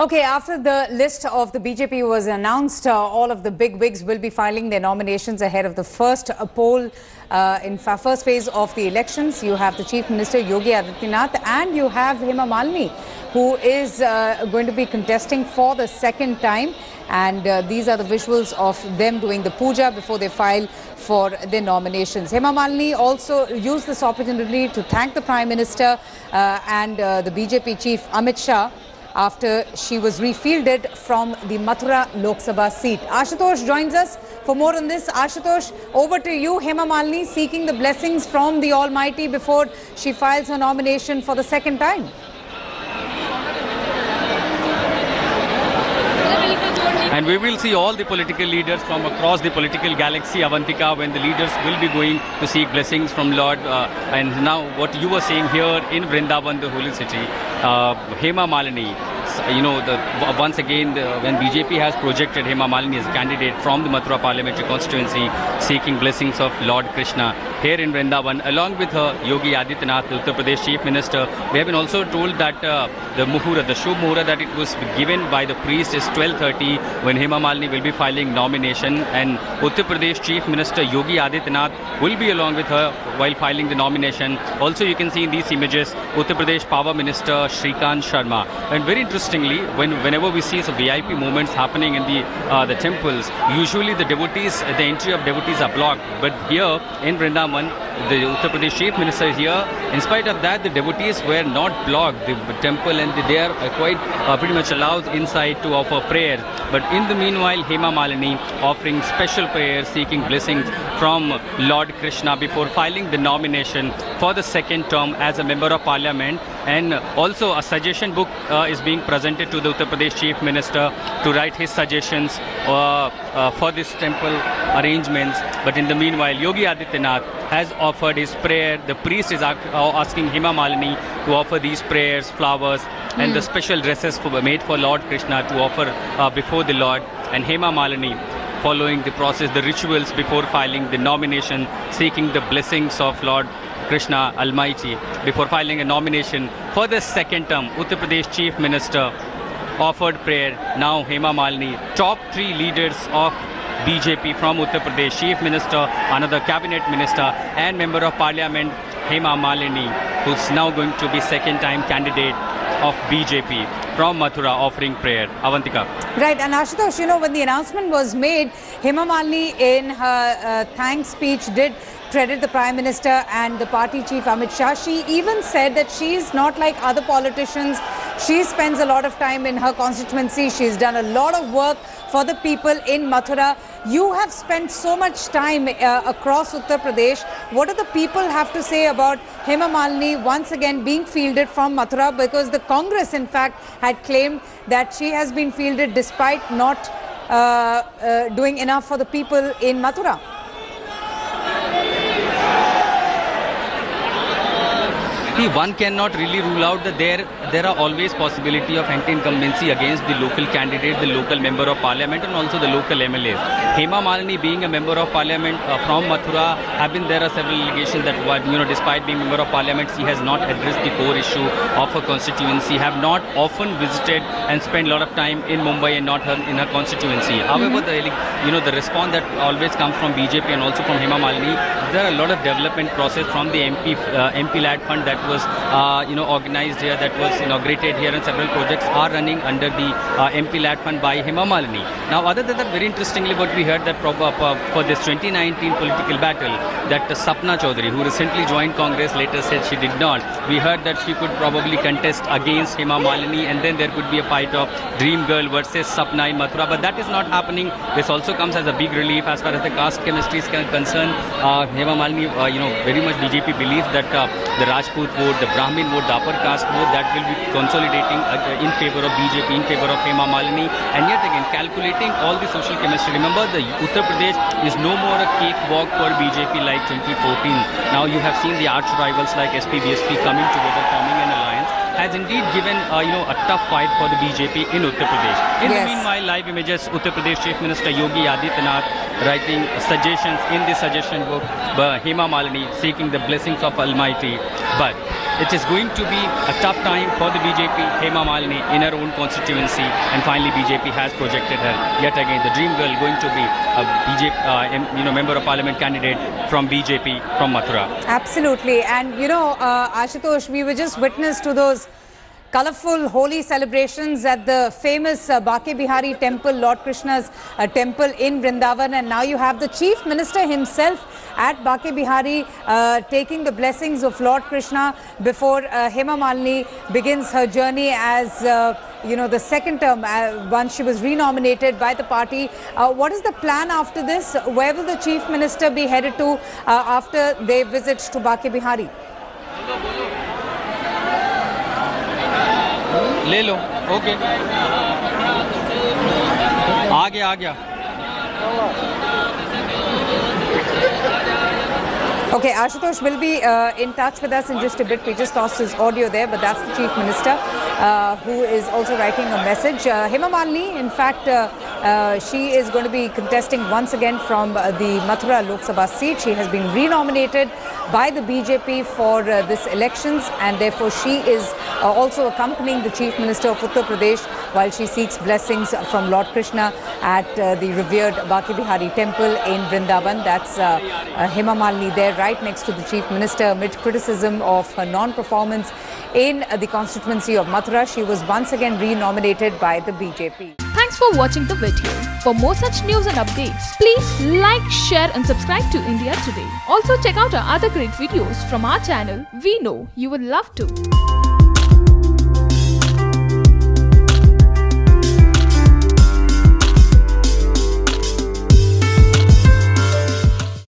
Okay, after the list of the BJP was announced, all of the big wigs will be filing their nominations ahead of the first poll in first phase of the elections. You have the Chief Minister Yogi Adityanath and you have Hema Malini, who is going to be contesting for the second time. And these are the visuals of them doing the puja before they file for their nominations. Hema Malini also used this opportunity to thank the Prime Minister and the BJP Chief Amit Shah after she was refielded from the Mathura Lok Sabha seat. Ashutosh joins us for more on this. Ashutosh, over to you. Hema Malini seeking the blessings from the Almighty before she files her nomination for the second time. And we will see all the political leaders from across the political galaxy, Avantika, when the leaders will be going to seek blessings from Lord. And now what you were saying here in Vrindavan, the holy city, Hema Malini, once again, when BJP has projected Hema Malini as a candidate from the Mathura parliamentary constituency, seeking blessings of Lord Krishna here in Vrindavan, along with her, Yogi Adityanath, the Uttar Pradesh Chief Minister. We have been also told that the Muhura, the Shubh Muhura that it was given by the priest is 12:30 when Hema Malini will be filing nomination, and Uttar Pradesh Chief Minister Yogi Adityanath will be along with her while filing the nomination. Also, you can see in these images Uttar Pradesh Power Minister Shrikant Sharma. And very interestingly, whenever we see some VIP moments happening in the temples, usually the entry of devotees are blocked. But here in Vrindavan, the Uttar Pradesh Chief Minister is here. In spite of that, the devotees were not blocked. The temple and they are quite pretty much allowed inside to offer prayers. But in the meanwhile, Hema Malini offering special prayers, seeking blessings from Lord Krishna before filing the nomination for the second term as a member of parliament. And also a suggestion book is being presented to the Uttar Pradesh Chief Minister to write his suggestions for this temple arrangements. But in the meanwhile, Yogi Adityanath has offered his prayer. The priest is asking Hema Malini to offer these prayers, flowers, and the special dresses made for Lord Krishna to offer before the Lord. And Hema Malini following the process, the rituals before filing the nomination, seeking the blessings of Lord Krishna Almighty before filing a nomination for the second term. Uttar Pradesh Chief Minister offered prayer. Now Hema Malini, top 3 leaders of BJP from Uttar Pradesh, Chief Minister, another cabinet minister and member of parliament, Hema Malini, who's now going to be second time candidate of BJP from Mathura, offering prayer. Avantika. Right, and Ashutosh, when the announcement was made, Hema Malini in her thanks speech did credit the Prime Minister and the party chief Amit Shah. She even said that she's not like other politicians. She spends a lot of time in her constituency. She's done a lot of work for the people in Mathura. You have spent so much time across Uttar Pradesh. What do the people have to say about Hema Malini once again being fielded from Mathura? Because the Congress, in fact, had claimed that she has been fielded despite not doing enough for the people in Mathura. One cannot really rule out that there are always possibility of anti-incumbency against the local candidate, the local member of parliament, and also the local MLAs. Hema Malini being a member of parliament from Mathura, there are several allegations that despite being member of parliament, she has not addressed the core issue of her constituency, have not often visited and spent a lot of time in Mumbai and not in her constituency. However, the response that always comes from BJP and also from Hema Malini, there are a lot of development process from the MP led fund that was organized here, that was inaugurated here, and several projects are running under the MP led fund by Hema Malini. Now, other than that, very interestingly, what we heard that for this 2019 political battle, that Sapna Chaudhary, who recently joined Congress, later said she did not. We heard that she could probably contest against Hema Malini, and then there could be a fight of Dream Girl versus Sapna in Mathura, but that is not happening. This also comes as a big relief as far as the caste chemistry is concerned. Hema Malini, very much BJP believes that the Rajput vote, the Brahmin vote, the upper caste vote, that will be consolidating in favor of BJP, in favor of Hema Malini. And yet again, calculating all the social chemistry. Remember, the Uttar Pradesh is no more a cakewalk for BJP like 2014. Now you have seen the arch rivals like SP-BSP coming together, forming an alliance, has indeed given a tough fight for the BJP in Uttar Pradesh. In the meanwhile, live images, Uttar Pradesh Chief Minister Yogi Adityanath writing suggestions in the suggestion book, Hema Malini seeking the blessings of Almighty. But it is going to be a tough time for the BJP. Hema Malini in her own constituency, and finally BJP has projected her yet again, the dream girl, going to be a BJP, member of parliament candidate from BJP from Mathura. Absolutely, and Ashutosh, we were just witness to those colourful holy celebrations at the famous Bake Bihari temple, Lord Krishna's temple in Vrindavan, and now you have the Chief Minister himself at Bake Bihari taking the blessings of Lord Krishna before Hema Malini begins her journey as the second term once she was renominated by the party. What is the plan after this? Where will the Chief Minister be headed to after they visit to Bake Bihari? ले लो, okay, आ गया. Okay, Ashutosh will be in touch with us in just a bit. We just lost his audio there, but that's the Chief Minister who is also writing a message. Hema Malini, in fact, she is going to be contesting once again from the Mathura Lok Sabha seat. She has been renominated by the BJP for this elections, and therefore she is also accompanying the Chief Minister of Uttar Pradesh while she seeks blessings from Lord Krishna at the revered Bake Bihari temple in Vrindavan. That's Hema Malini there, right next to the Chief Minister, amid criticism of her non-performance in the constituency of Mathura. She was once again renominated by the BJP. Thanks for watching the video. For more such news and updates, please like, share and subscribe to India Today. Also check out our other great videos from our channel. We know you would love to.